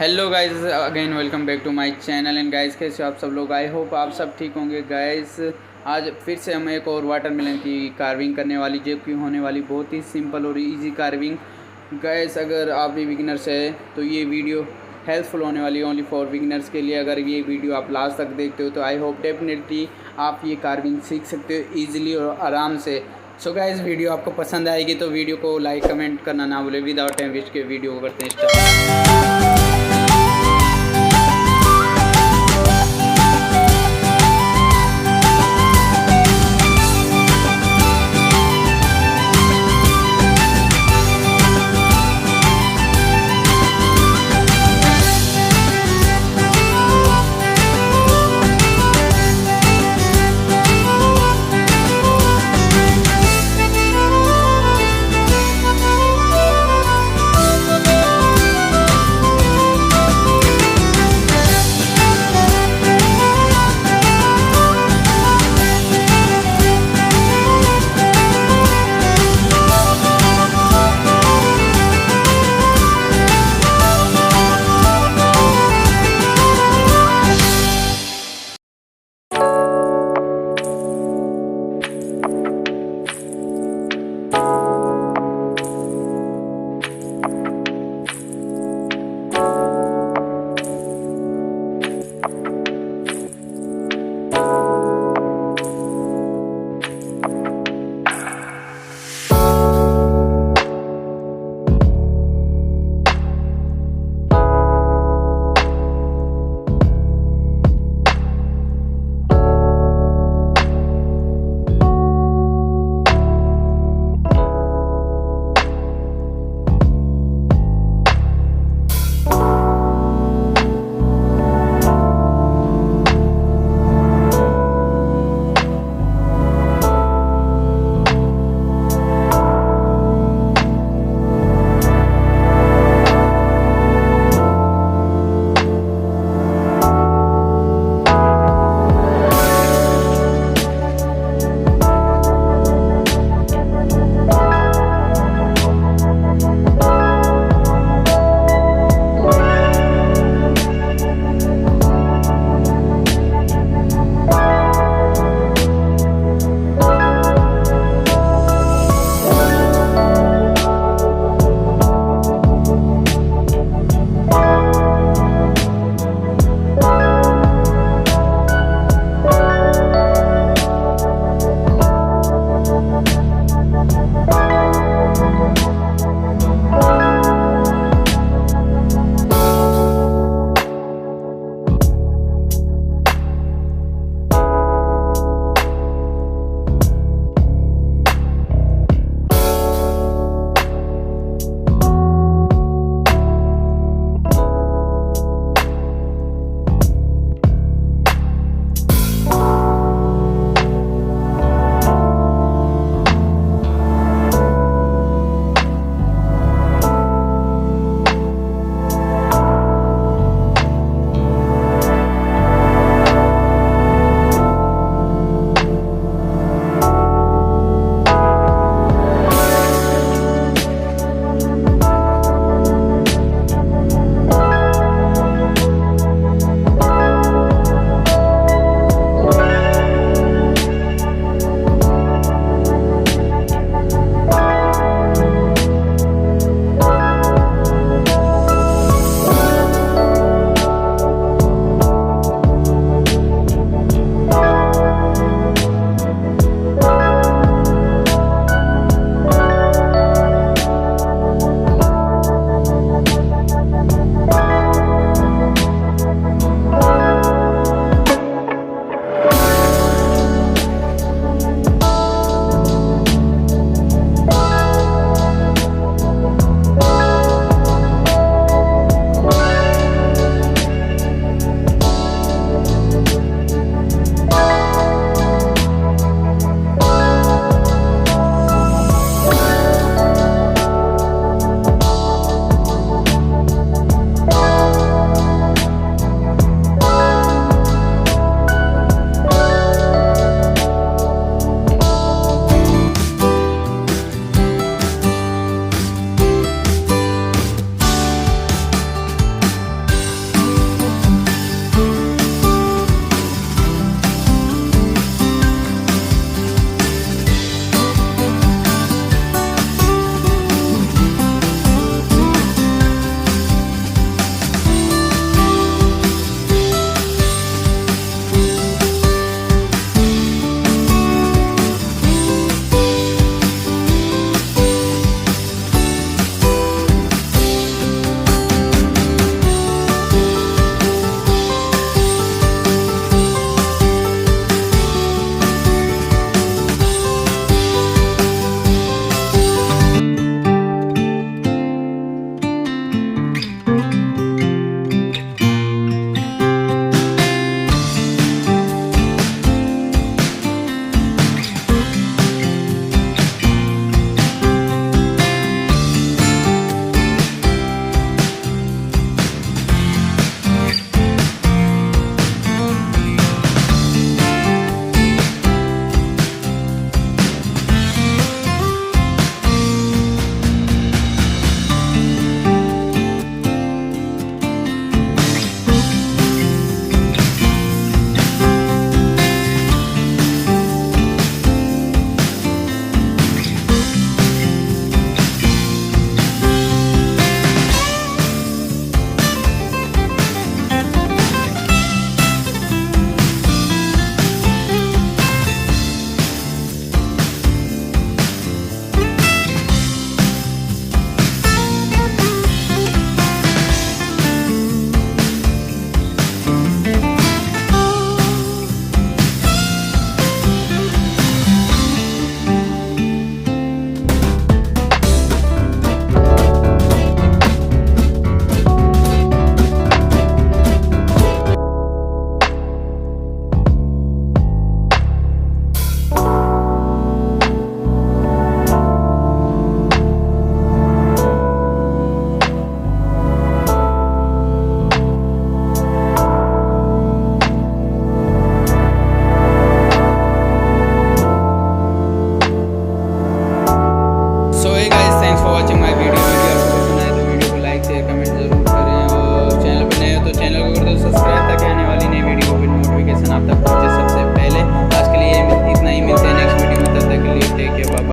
Hello guys, again welcome back to my channel. And guys, कैसे हो आप सब लोग? आई होप आप सब ठीक होंगे। गाइस, आज फिर से हम एक और वाटरमेलन की कार्विंग करने वाली, जो कि होने वाली बहुत ही सिंपल और इजी कार्विंग। गाइस, अगर आप भी बिगिनर्स है तो ये वीडियो हेल्पफुल होने वाली है ओनली फॉर बिगिनर्स के लिए। अगर ये वीडियो आप लास्ट तक देखते हो तो आई होप डेफिनेटली आप ये कार्विंग सीख सकते हो ईजिली और आराम से। सो गाइस, वीडियो आपको पसंद आएगी तो वीडियो को लाइक कमेंट करना ना भूले। विदाउट टाइम वेस्ट के वीडियो को करते हैं स्टार्ट।